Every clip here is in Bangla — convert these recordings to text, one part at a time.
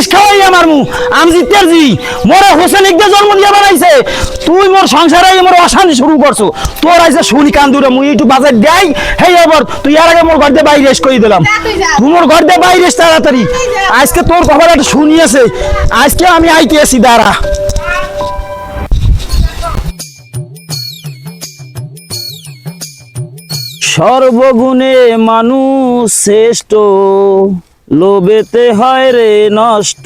বিষ খাওয়াই আমার মু আমি জিতের জি মোরে হোসেন ইকদে জন্ম দিয়া বানাইছে তুই মোর সংসারে মোর অশান্তি শুরু করছো তোর আইছে শুনি কান্দুরে মুই একটু বাজার দেই হেই এবার তুই আর আগে মোর ঘর দিয়ে বাইরে এস কই দিলাম তুই মোর ঘর দিয়ে বাইরে এস তাড়াতাড়ি আজকে তোর খবর একটা শুনিয়েছে আজকে আমি আইতে আসি দাঁড়া সর্বগুণে মানুষ শ্রেষ্ঠ লোভেতে হয় রে নষ্ট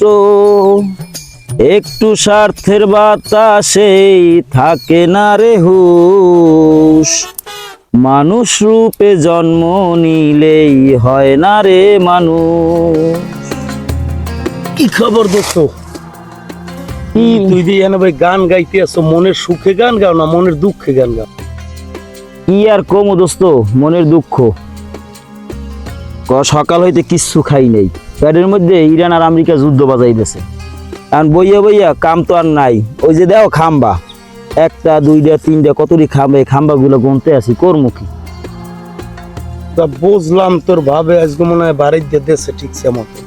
একটু স্বার্থের বাতাসেই থাকে না রে হুঁশ মানুষ রূপে জন্ম নিলেই হয় না রে মানুষ। কি খবর দোস্ত? তুই দিয়ে ভাই গান গাইতে আসো, মনের সুখে গান গাও না মনের দুঃখে গান গাও? কি আর কমো দোস্ত, মনের দুঃখ। সকাল হইতে কিচ্ছু খাই নেই, পেটের মধ্যে ইরান আর আমেরিকা যুদ্ধ বাজাইতেছে। কারণ বইয়া বইয়া কাম তো আর নাই। ওই যে দেখো খাম্বা, একটা দুইটা তিনটা কতটি খাম্বা, এই খাম্বা গুলো গুনতে আছি, করমু কি? তা বুঝলাম তোর ভাবে আজকে মনে হয় বাড়ির দিয়ে দেশে ঠিকছে মতো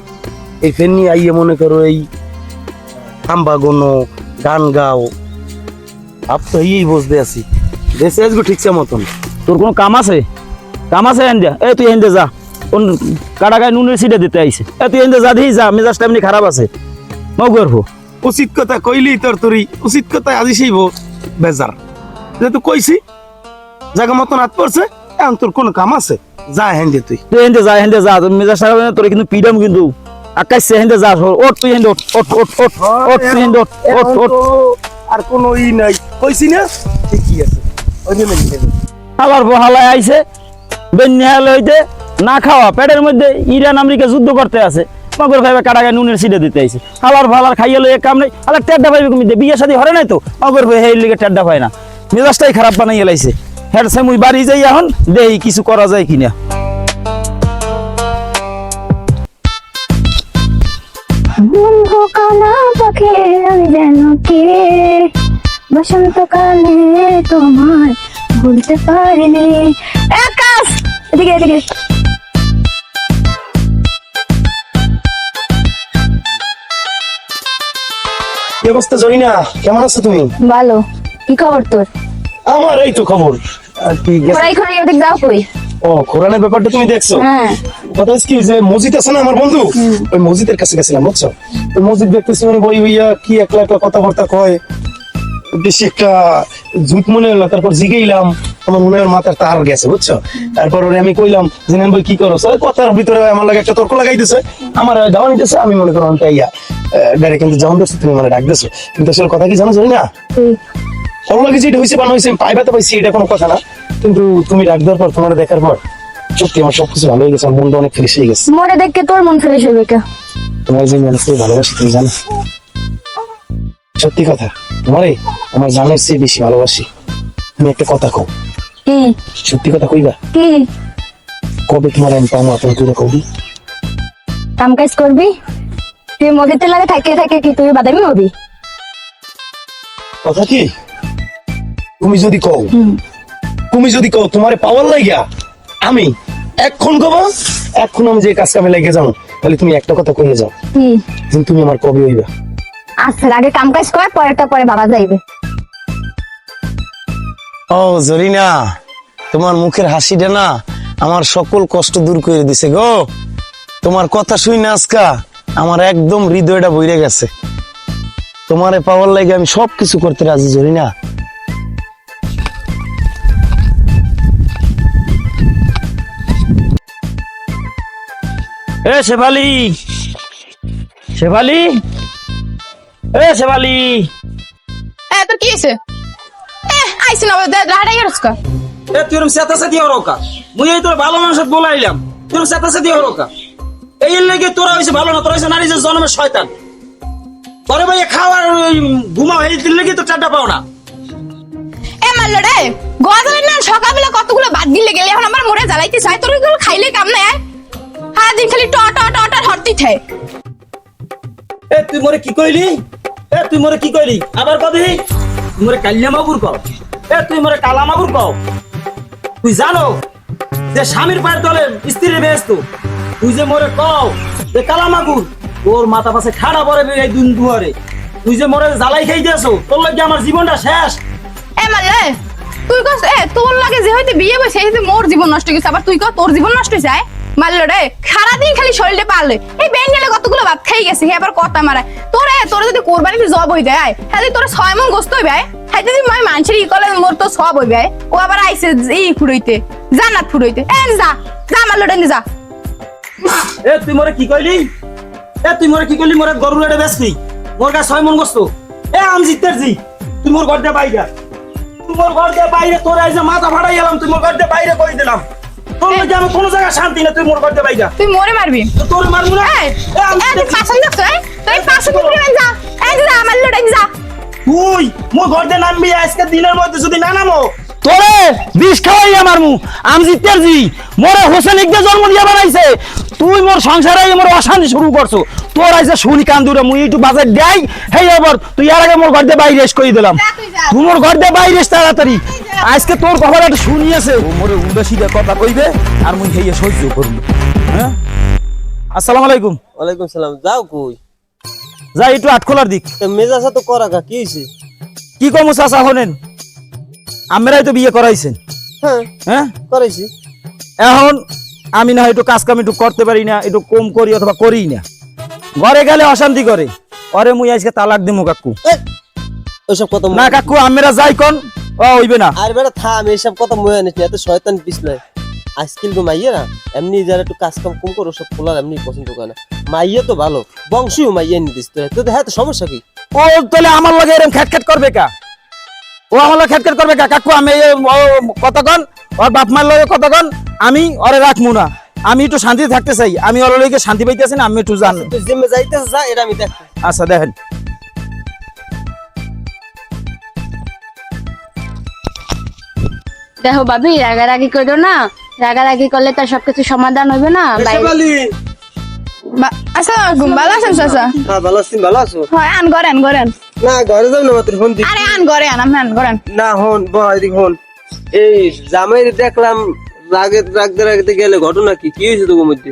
এই ফেনি আইয়ে মনে করো এই খাম্বা গোনো গান গাও, আপ তো এই বুঝতে আছি দেশে আজকে ঠিকছে মতন। তোর কোনো কাম আছে? কাম আছে হেন্দা? এ তুই হেন্দে যা, কোন কাটা গায়ে নুনের সিটে দিতে আইছে। এ তুই হেন্দে যা, দিই যা, মেজাজটা এমনি খারাপ আছে। মৌ করবো উচিত কথা কইলি তোর তোরই উচিত কথা আজি সেই বেজার যেহেতু কইছি জায়গা মতন হাত পড়ছে, এখন তোর কোনো কাম আছে যা হেন্দে তুই তুই হেন্দে যা, হেন্দে যা, তোর মেজাজ খারাপ তোর কিন্তু পিডাম কিন্তু আকাশে। হেন্দে যা, ওঠ তুই হেন্দে, ওঠ ওঠ ওঠ ওঠ ওঠ তুই হেন্দে, ওঠ ওঠ ওঠ। আর কোনো ই নাই কইছি না ঠিকই আছে। ওই যে মেনে নেবে হালার হালায় আইছে বেন্যাল হইতে না খাওয়া পেটের মধ্যে ইরান আমেরিকা যুদ্ধ করতে আছে, মগর ভাইবে কাটা গায়ে নুনের সিটে দিতে আইছে। হালার ভালার খাইয়া লই কাম নাই, হালার টেড্ডা পাইবে কমিতে বিয়ে শাদী হরে নাই তো, মগর ভাই হেই লিগে টেড্ডা পায় না, মেজাজটাই খারাপ বানাইয়া লাইছে। হেড সে মুই বাড়ি যাই এখন দেই কিছু করা যায় কিনা। বন্ধু কানা পাখি আমি যেন কে বসন্তকালে তোমার ভুলতে পারিনি। আকাশ এদিকে এদিকে। কি অবস্থা জরিনা, কেমন আছো তুমি? ভালো। কি খবর তোর? আমার এই তো খবর। আর কি খোরাই খোরাই ওদিক যাও কই? ও কোরআনের ব্যাপারটা তুমি দেখছো? হ্যাঁ। কথা হচ্ছে কি যে মসজিদ আছে না আমার বন্ধু, ওই মসজিদের কাছে গেছিলাম বুঝছো। ওই মসজিদ দেখতেছি মানে বই হইয়া কি একলা একলা কথাবার্তা কয়, বেশি একটা ঝুট মনে হলো। তারপর জিগেইলাম, আমার মনে হয় মাথার তার গেছে বুঝছো। তারপর ওরে আমি কইলাম যে নেন বই কি করো, কথার ভিতরে আমার লাগে একটা তর্ক লাগাইতেছে, আমার দাওয়া নিতেছে। আমি মনে করো ইয়া ডাইরেক্ট কিন্তু যখন দেখছি তুমি মানে ডাক দিছো, কিন্তু আসলে কথা কি জানো জানি না, ওর লাগে যেটা হয়েছে বানা হয়েছে পাই ব্যথা পাইছি এটা কোনো কথা না, কিন্তু তুমি ডাক দেওয়ার পর তোমার দেখার পর সত্যি আমার সবকিছু ভালো হয়ে গেছে, আমার মনটা অনেক ফ্রেশ হয়ে গেছে। মোরে দেখকে তোর মন ফ্রেশ হবে কে? তোমার যে মানুষকে ভালোবাসি তুমি জানো, সত্যি কথা তোমারে আমার জানের চেয়ে বেশি ভালোবাসি। তুমি একটা কথা কও, কি সত্যি কথা কইবা? কি কবে তোমার আমি পাবো আপন করে কবি? কাম কাজ করবি তুই? মগেতে লাগে থাকে থাকে কি তুই বাদামি হবি? কথা কি তুমি যদি কও, তুমি যদি কও তোমারে পাওয়ার লাগিয়া আমি এখন কব, এখন আমি যে কাজ কামে লেগে যাও, তাহলে তুমি একটা কথা কইয়ে যাও কি যে তুমি আমার কবে হইবা। আচ্ছা আগে কাম কাজ কর, পরেরটা পরে বাবা যাইবে। ও জরিনা, তোমার মুখের হাসিটা না আমার সকল কষ্ট দূর করে দিছে গো। তোমার কথা শুই না আজকা আমার একদম হৃদয়টা বইরে গেছে। তোমারে পাওয়ার লাগে আমি সবকিছু করতে রাজি জরিনা। এ শেফালি, শেফালি, এ শেফালি। তোর কি হয়েছে? আইসি না রাহাটাই গেছকা। এ তুই এরকম চেতাচেতি হরকা, মুই এই তোর ভালো মানুষ বলাইলাম, তুই এরকম চেতাচেতি হরকা। এই লেগে তোরা হয়েছে ভালো না, তোরা হয়েছে নারী যে জন্মের শয়তান। তোরে ভাই খাওয়ার ঘুমাও এই লেগে তো চারটা পাও না। মারলো রে গজালের না সকালবেলা কতগুলো বাদ দিলে গেলে, এখন আমার মোড়ে জ্বালাইতে চাই। তোর এগুলো খাইলে কাম না, সারা দিন খালি ট ট ট ট হরতি থাকে। এ তুই মোরে কি কইলি? এ তুই মোরে কি কইলি? আবার কবি তুই মোরে কালিয়া মাগুর কও। এ তুই মোরে কালা মাগুর কও। তুই জানো যে স্বামীর পায়ের তলে স্ত্রীর বেহেশত, তুই যে মোরে কও যে কালা মাগুর, তোর মাথা পাশে খাড়া পড়ে এই দুয়ারে, তুই যে মরে জ্বালাই খাই দিয়েছো, তোর লাগে আমার জীবনটা শেষ। এ মারলে তুই কস তোর লাগে যে হইতে বিয়ে বসে এই যে মোর জীবন নষ্ট হইছে, আবার তুই কস তোর জীবন নষ্ট হইছে। মারলো রে সারাদিন খালি শরীরে পারলে এই বেঙ্গলে কতগুলো ভাত খাই গেছে, হে আবার কথা মারায় তোরে যদি কোরবানিতে জব হই যায় হ্যাঁ তোরা 6 মন গোস্ত হইবে, হ্যাঁ যদি মই মানুষের ই কলে মোর তো সব হইবে। ও আবার আইছে ই ফুড়ইতে জান্নাত ফুড়ইতে, এ যা যা মারলো রে যা। এ তুই মরে কি কইলি? মোরে গরুর এটা বেচবি? মোর কাছে 6 মন গোস্ত। এ আম জিতের জি, তুই মোর ঘর দিয়ে বাইরে, তোর এই যে মাথা ফাটাই গেলাম, তুই মোর ঘর দিয়ে বাইরে কই দিলাম। তোর লাগে আমি কোনো জায়গায় শান্তি না, তুই মোর ঘর দিয়ে বাইরে। তুই মোরে মারবি? তোর মারবো না। তুই পাশে যাচ্ছ, তুই পাশে দিবি যা, এই যা মারলো রে যা। তুই মোর ঘর দিয়ে নামবি আজকে দিনের মধ্যে, যদি না নামো তোরে বিষ খাওয়াই আমার মু। আম জিতের জি মোরে হোসেন ইকদে জন্ম দিয়ে বানাইছে, তুই মোর সংসারে মোর অশান্তি শুরু করছো। তোর আইছে শুনি কান্দুরে মুই একটু বাজার দেই, হেই এবার তুই আর আগে মোর ঘর দিয়ে বাইরে এস কই দিলাম। তুই মোর ঘর দিয়ে বাইরে এস তাড়াতাড়ি, আজকে তোর কথা একটু শুনিয়েছে। ও মোরে উল্টা সিধা কথা কইবে আর মুই হেইয়ে সহ্য করব। হ্যাঁ, আসসালামু আলাইকুম। ওয়ালাইকুম সালাম। যাও কই? যাই একটু আটখোলার দিক। মেজাজা তো করা কা কি হইছে? কি কমু চাচা হনেন, আমরাই তো বিয়ে করাইছেন। হ্যাঁ হ্যাঁ করাইছি। এখন আমি না একটু কাজ কাম একটু করতে পারি না, একটু কম করি অথবা করি না, ঘরে গেলে অশান্তি করে। অরে মুই আজকে তালাক দিমু কাকু। ওইসব কথা না কাকু আমরা যাই কোন ও হইবে না। আর বেটা থাম, এইসব কথা মনে আনিস না, এত শয়তান পিছলাই। আজকাল তো মাইয়া না এমনি যারা একটু কাজ কাম কম করো সব পোলার এমনি পছন্দ করে না। মাইয়া তো ভালো বংশীয় মাইয়া নিতিস তো হ্যাঁ, তো সমস্যা কি? ও তাহলে আমার লগে এরকম খ্যাটখ্যাট করবে কা? ও আমার লগে খ্যাটখ্যাট করবে কা? কাকু আমি কতক্ষণ ওর বাপ মার লগে কতক্ষণ আমি ওরে রাখমু না, আমি একটু শান্তি থাকতে চাই। আমি ওর লগে শান্তি পাইতেছি না, আমি একটু জানি। তুই জিমে যাইতেছ যা, এটা আমি দেখ। আচ্ছা দেখেন, দেখো ভাবি রাগারাগি করো না, রাগারাগি করলে তার সবকিছু সমাধান হবে না। আসসালামু আলাইকুম, ভালো আছেন চাচা? হ্যাঁ ভালো আছি। ভালো আছো? হয় আন গরেন না ঘরে যাও না, মাত্র ফোন দি। আরে আন ঘরে আমি আন গরেন। না হন এদিক হন। এই জামাই দেখলাম রাগতে গেলে ঘটনা কি কি হয়েছে তোর মধ্যে?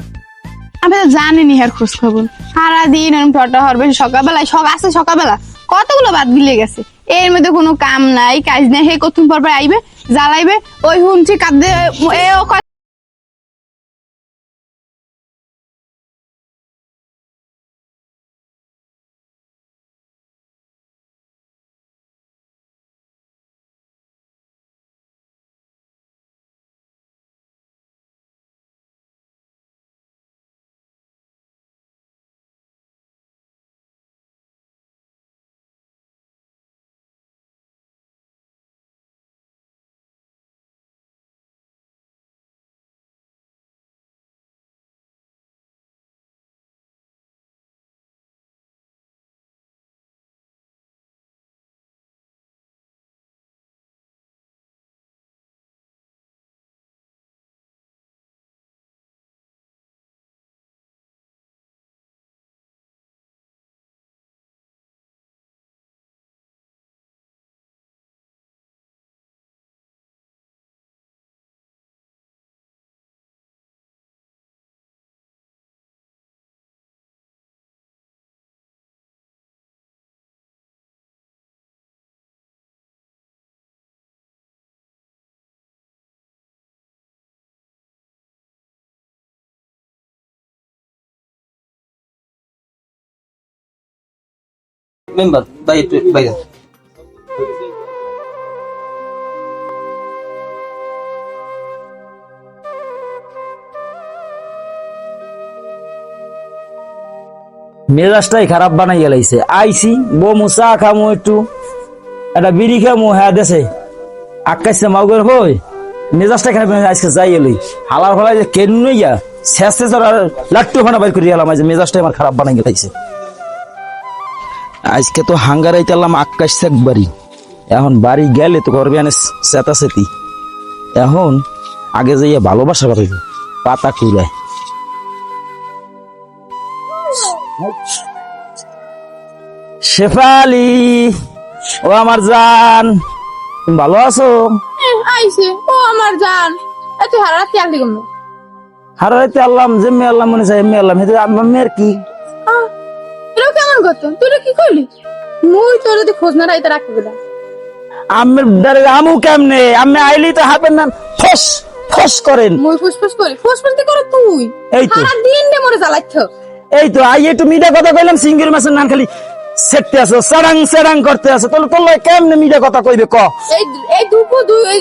আমি তো জানিনি হের খোঁজ খবর, সারাদিন এরকম টটা হরবে। সকালবেলা কতগুলো বাদ গিলে গেছে, এর মধ্যে কোনো কাম নাই কাজ নাই। হে কতক্ষণ পর আইবে জ্বালাইবে, ওই হুনছি কাঁদে এও মেম্বার ভাই ভাই মেজাজটাই খারাপ বানাই গেলাইছে। আইসি বমু চা খামু, একটু একটা বিড়ি খামু, হ্যাঁ দেশে আকাশে মাউগের হই মেজাজটা খারাপ। আজকে যাই এলই হালার ফলাই যে কেন নইয়া শেষে আর লাট্টু খানা বাইর করে এলাম। আজ মেজাজটাই আমার খারাপ বানাই গেলাইছে। আজকে তো হাঙ্গারাইতে এলাম আকাশ একবারই, এখন বাড়ি গেলে তো করবে আনে চেতাচেতি। এখন আগে যাইয়া ভালোবাসা পারবে পাতা কুড়ায়। শেফালি ও আমার জান, তুমি ভালো আছো? আইছে ও আমার জান, এত হারাতে আলি গম হারাইতে আল্লাহ যেমনি আল্লাহ মনে চাই এমনি আল্লাহ। আমার মেয়ের কি কেমন করতো তুই কি করলি মুই তোর যদি খোঁজ না রাইতে রাখতে দিলাম আমি আমু কেমনে আমি আইলি তো হাফেন না ফস ফস করেন মুই ফুসফুস করি ফুসফুস কি করে তুই এই তো। সারা দিন নে মরে জ্বালাচ্ছ এই তো আই একটু মিডা কথা কইলাম সিঙ্গেল মাছের নাম খালি সেটতে আছে সারাং সারাং করতে আছে তাহলে তোর লগে কেমনে মিডা কথা কইবে ক এই এই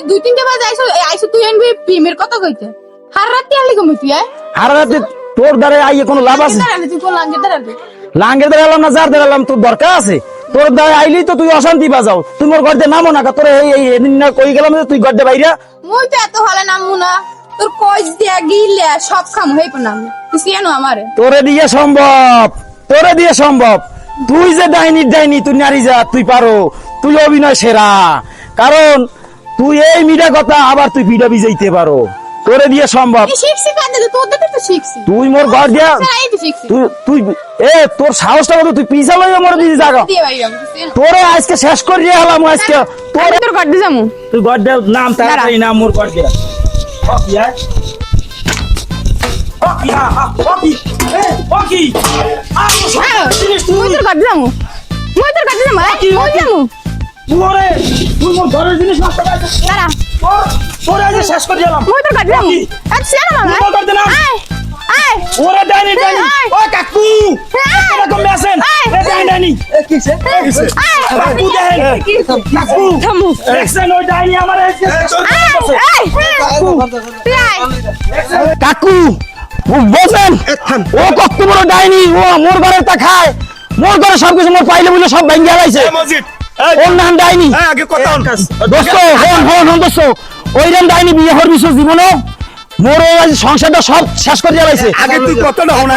দুই তিনটা বাজে আইসো তুই আনবি প্রেমের কথা কইতে হার রাতে আলি কমে তুই আর রাতে তোর দ্বারা আইয়ে কোনো লাভ আছে তুই কোন লাঙ্গে দাঁড়াবি লাঙ্গের দাঁড়ালাম না যার দাঁড়ালাম তোর দরকার আছে তোর দ্বারা আইলি তো তুই অশান্তি বাজাও তুই মোর গড়তে নামো না তোর এই এদিন না কই গেলাম যে তুই গড়তে বাইরা মুই তো এত হলে নামু না তোর কইজ দিয়া গিলে সব খাম হই নাম তুই সিয়ানো আমারে তোরে দিয়ে সম্ভব তুই যে ডাইনি তুই নারী যা তুই পারো তুই অভিনয় সেরা কারণ তুই এই মিডা কথা আবার তুই পিডা বিজাইতে পারো তোরে দিয়ে সম্ভব এই শিখছি কাঁদে তোর দেখে তো শিখছি তুই মোর ঘর দিয়া এই তো শিখছি তুই তোর সাহসটা কত তুই পিছা লইয়া মোর দিদি জাগা দিয়ে ভাই আমি তুই তোরে আজকে শেষ করিয়ে হলাম আজকে তোর তোর কাট দি যামু তুই ঘর দে নাম তাড়াতাড়ি নাম মোর ঘর দিয়া মুই তোর কাট দি যামু মুই যামু তুই মোর ঘরের জিনিস নষ্ট করছিস দাঁড়া তোরে আজকে শেষ করে দিলাম মুই তোর কাট দি যামু আচ্ছা সিয়ানো মামা তুই করতে না আয় আয় ওরে ডাইনি আয়। ও কাকু এরকম মেসেন এ ডাইনি কিছে কাকু দেন কাকু থামু দেখছেন ওই ডাইনি আমার আজকে শেষ করে দিছে। তুই আয় কাকু বসেন ও কত বড় ডাইনি ও মোর ঘরে তা খায় মোর ঘরে সবকিছু মোর পাইলে বলে সব ভাঙ্গিয়া লাইছে মসজিদ ওর নাম ডাইনি আগে কথা দোস্ত হন দোস্ত ওইরকম ডাইনি বিয়ে করবি জীবনে মোর আজ সংসারটা সব শেষ করে লাইছে আগে তুই কথাটা হন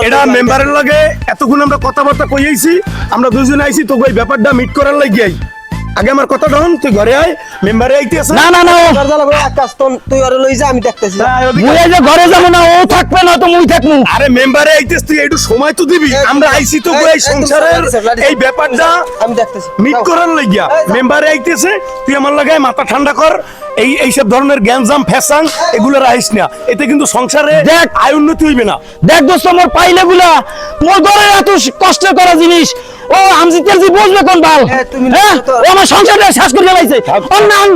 এটা মেম্বারের লগে এতক্ষণ আমরা কথাবার্তা কইয়াইছি আমরা দুজন আইছি তো ওই ব্যাপারটা মিট করার লাগিয়াই আগে আমার কথাটা হন তুই ঘরে আয় মেম্বারে আইতেছে না না না আকাশ তুই ওরে লই যা আমি দেখতেছি মুই এই যে ঘরে যাবো না ও থাকবে না তো মুই থাকবো আরে মেম্বারে আইতেছ তুই একটু সময় তো দিবি আমরা আইছি তো এই সংসারের এই ব্যাপারটা আমি দেখতেছি মিট করার লাগিয়া মেম্বারে আইতেছে তুই আমার লাগায় মাথা ঠান্ডা কর এইসব ধরনের গ্যাঞ্জাম ফ্যাশন এগুলো রাখিস না এতে কিন্তু সংসারে দেখ আয় উন্নতি হইবে না দেখ দোস্ত মোর পাইলে গুলা মোর ঘরে এত কষ্ট করা জিনিস ও আমজি তেলজি বুঝবে কোন বাল হ্যাঁ ও আমার সংসারটা শেষ করে লাইছে অন্যান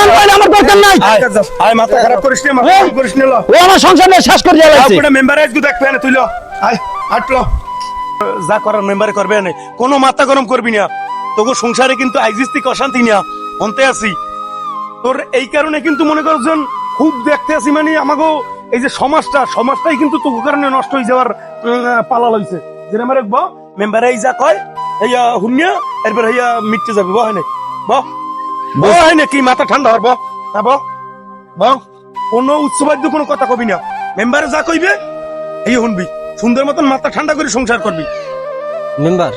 কইলে আমার দরকার নাই আয় মাথা খারাপ করিস না মাথা খারাপ করিস না ল ও আমার সংসারটা শেষ করে লাইছে আপনারা মেম্বার আজকে দেখবে না তুই ল আয় হাঁটলো যা করার মেম্বারে করবে না কোনো মাথা গরম করবি না তোকে সংসারে কিন্তু আইজিস্তিক অশান্তি না অন্তে আছি তোর এই কারণে কিন্তু মনে করছেন খুব দেখতে আছি মানে আমাকে এই যে সমাজটাই কিন্তু তোর কারণে নষ্ট হয়ে যাওয়ার পালা লইছে যেটা আমার এক মেম্বারে এই যা কয় হইয়া হুনিয়া এরপর হইয়া মিটতে যাবে হয় না হয় না কি মাথা ঠান্ডা হর কোনো উৎসবাদ্য কোনো কথা কবি না মেম্বারে যা কইবে এই শুনবি সুন্দর মতন মাথা ঠান্ডা করে সংসার করবি মেম্বার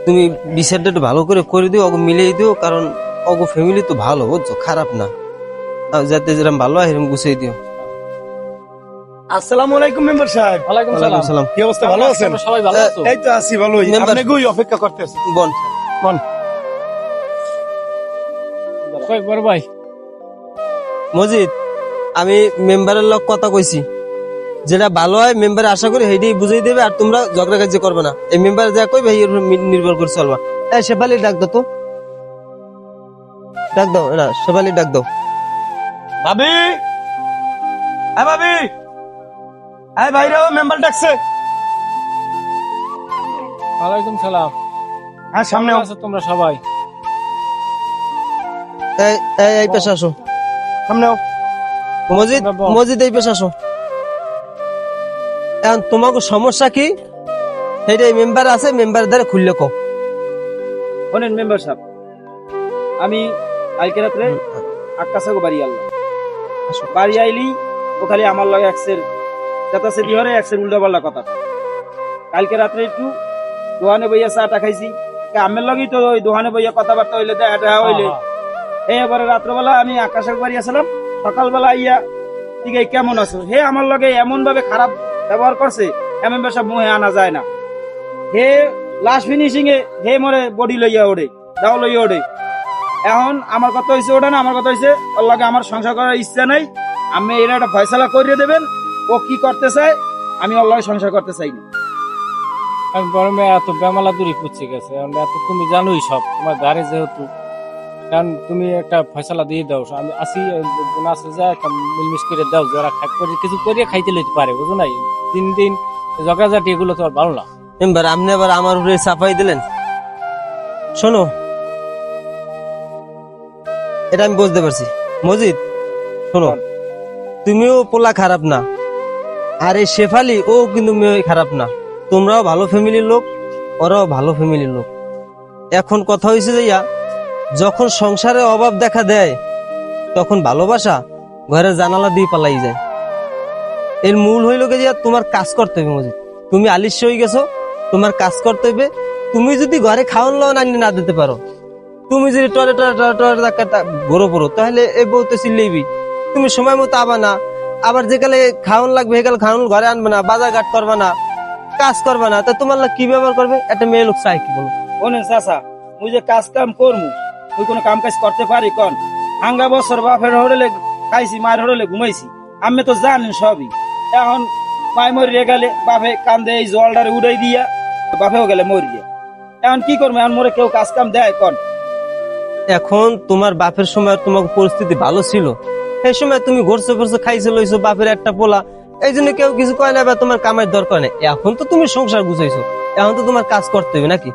তুমি বিচারটা একটু ভালো করে দিও ওকে মিলিয়ে দিও কারণ ওগো ফ্যামিলি তো ভালো বুঝছো খারাপ না যাতে যেরকম ভালো হয় এরকম গুছিয়ে দিও আসসালামু আলাইকুম মেম্বার সাহেব ওয়ালাইকুম ওয়ালাইকুম সালাম কি অবস্থা ভালো আছেন সবাই ভালো আছো এই তো আছি ভালোই মেম্বার- আপনি কই অপেক্ষা করতে আছি বল বল কই বড় ভাই মজিদ আমি মেম্বারের লোক কথা কইছি যেটা ভালো হয় মেম্বারে আশা করি সেইটাই বুঝাই দেবে আর তোমরা ঝগড়া কাজ করবে না এই মেম্বার যা কইবে এর উপর নির্ভর করে চলবা এই শেফালি ডাক দাও তো ডাক দাও না শেফালি ডাক দাও ভাবি ভাবি এই ভাইরা মেম্বার ডাকছে ওয়ালাইকুম সালাম হ্যাঁ সামনে কেমন আছো তোমরা সবাই এই এই এই পেশা আসো সামনে মজিদ বল। মজিদ এই পেশা আসো এখন তোমাকে সমস্যা কি সেইটাই মেম্বার আছে মেম্বার দ্বারা খুললে কো শোনেন মেম্বার সাহেব আমি কালকে রাত্রে আকাশাগো বাড়ি আনলাম বাড়ি আইলি ও খালি আমার লগে একসের যাতে সে দিহরে একসের উল্টা পাল্টা কথা কালকে রাত্রে একটু দোকানে বইয়া চাটা খাইছি আমের লগেই তো ওই দোকানে বইয়া কথাবার্তা হইলে দেখা হইলে এই এবারে রাত্রবেলা আমি আকাশাগো বাড়ি আসলাম সকালবেলা ইয়া দিকে কেমন আছো হে আমার লগে এমন ভাবে খারাপ ব্যবহার করছে এমন সব মুহে আনা যায় না হে লাস্ট ফিনিশিং এ হে মরে বডি লইয়া ওড়ে দাও লইয়া ওড়ে এখন আমার কথা হয়েছে ওটা না আমার কথা হয়েছে ওর লগে আমার সংসার করার ইচ্ছা নাই আমি এর একটা ফয়সালা করিয়ে দেবেন ও কি করতে চায় আমি ওর লগে সংসার করতে চাই না আমি বড় মেয়ে এত বেমালা দূরে পুচ্ছে গেছে এখন এত তুমি জানোই সব তোমার গাড়ি যেহেতু কারণ তুমি একটা ফয়সালা দিয়ে দাও আমি আসি আছে যা একটা মিলমিশ করে দাও যারা করে কিছু করিয়ে খাইতে লইতে পারে বুঝো নাই দিন দিন ঝগড়াঝাটি এগুলো তো আর ভালো না। মেম্বার আপনি আবার আমার উপরে চাপাই দিলেন। শোনো, এটা আমি বুঝতে পারছি। মজিদ শোনো, তুমিও পোলা খারাপ না, আর এই শেফালি ও কিন্তু মেয়ে খারাপ না। তোমরাও ভালো ফ্যামিলির লোক, ওরাও ভালো ফ্যামিলির লোক। এখন কথা হয়েছে যে যখন সংসারে অভাব দেখা দেয় তখন ভালোবাসা ঘরের জানালা দিয়ে পালাই যায়। এর মূল হইল যে তোমার কাজ করতে হবে। মজিদ, তুমি আলিস্য হয়ে গেছো, তোমার কাজ করতে হবে। তুমি যদি ঘরে খাওয়ান লাওয়ান আনি না দিতে পারো, তুমি যদি ঘুরো পড়ো, তাহলে এই বউ তো চিল্লাইবি। তুমি সময় মতো আবা না, আবার যেকালে খাওয়ান লাগবে সেকালে খাওয়ান ঘরে আনবে না, বাজার ঘাট করবে না, কাজ করবে না, তা তোমার কি ব্যবহার করবে? একটা মেয়ে লোক চাই কি বলো? ওনে চাচা মুই যে কাজ কাম করমু ওই কোনো কাম কাজ করতে পারি কন? হাঙ্গা বছর বাপের হড়লে খাইছি, মায়ের হড়লে ঘুমাইছি, আমি তো জানেন সবই। এখন মায় মরিয়ে গেলে বাপে কান্দে এই জলটারে উড়াই দিয়া বাপেও গেলে মরিয়ে। এখন কি করবো? এখন মোরে কেউ কাজ কাম দেয় কন? এখন তোমার বাপের সময় তোমার পরিস্থিতি ভালো ছিল, সেই সময় তুমি ঘুরছো ফিরছো, খাইছো লইছো, বাপের একটা পোলা, এই জন্য কেউ কিছু কয় না বা তোমার কামাই দরকার নেই। এখন তো তুমি সংসার গুছাইছো, এখন তো তোমার কাজ করতে হবে নাকি?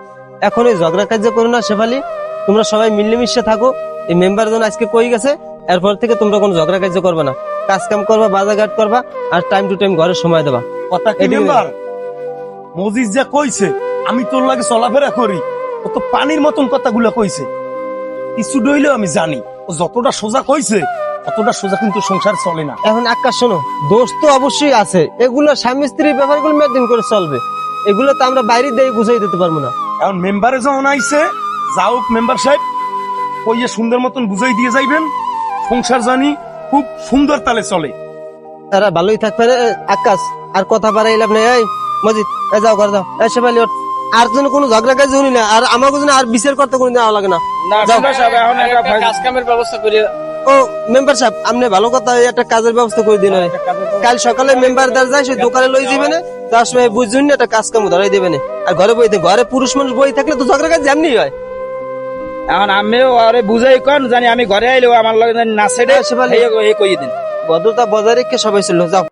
এখন এই ঝগড়া কাজ করো না শেফালি, তোমরা সবাই মিলেমিশে থাকো। এই মেম্বার জন আজকে কই গেছে, এরপর থেকে তোমরা কোনো ঝগড়া কাজ করবে না, কাজ কাম করবা, বাজার ঘাট করবা, আর টাইম টু টাইম ঘরে সময় দেবা। কথা কি এদিকে মেম্বার? মজিদ যা কইছে আমি তোর লাগে চলাফেরা করি, ও তো পানির মতন কথাগুলো কইছে। কিছু ডইলেও আমি জানি ও যতটা সোজা কইছে অতটা সোজা কিন্তু সংসার চলে না। এখন আকাশ শোনো, দোষ তো অবশ্যই আছে, এগুলো স্বামী স্ত্রীর ব্যাপারগুলো মেনটেন করে চলবে, এগুলো তো আমরা বাইরে দিয়ে গুছাই দিতে পারবো না। এখন মেম্বারে যখন আইছে, যাও মেম্বার সাহেব কইয়ে সুন্দর মতন বুঝাই দিয়ে যাইবেন, সংসার জানি খুব সুন্দর তালে চলে। তারা ভালোই থাকবে রে। আকাশ আর কথা বাড়াইলাম না। এই মজিদ, এই যাও ঘরে যাও। এই শেফালি ওঠ, আর যেন কোনো ঝগড়া কাজ হই না, আর আমাকে যেন আর বিচার করতে কোনো দেওয়া লাগে না। না যাও। মেম্বার সাহেব, এখন একটা কাজ কামের ব্যবস্থা করি। ও মেম্বার সাহেব, আপনি ভালো কথা, একটা কাজের ব্যবস্থা করে দিন। কাল সকালে মেম্বার দার যায় সেই দোকানে লই যাবে না, তার সময় বুঝুন একটা কাজ কাম ধরাই দেবে না। আর ঘরে বই ঘরে পুরুষ মানুষ বই থাকলে তো ঝগড়া কাজ যেমনি হয়। এখন আমিও আরে বুঝাই কন, জানি আমি ঘরে আইলেও আমার লগে জানি না সেটা শেফালি, কইয়ে দিন। ভদ্রতা বজায় রেখে সবাই ছিল। যাও।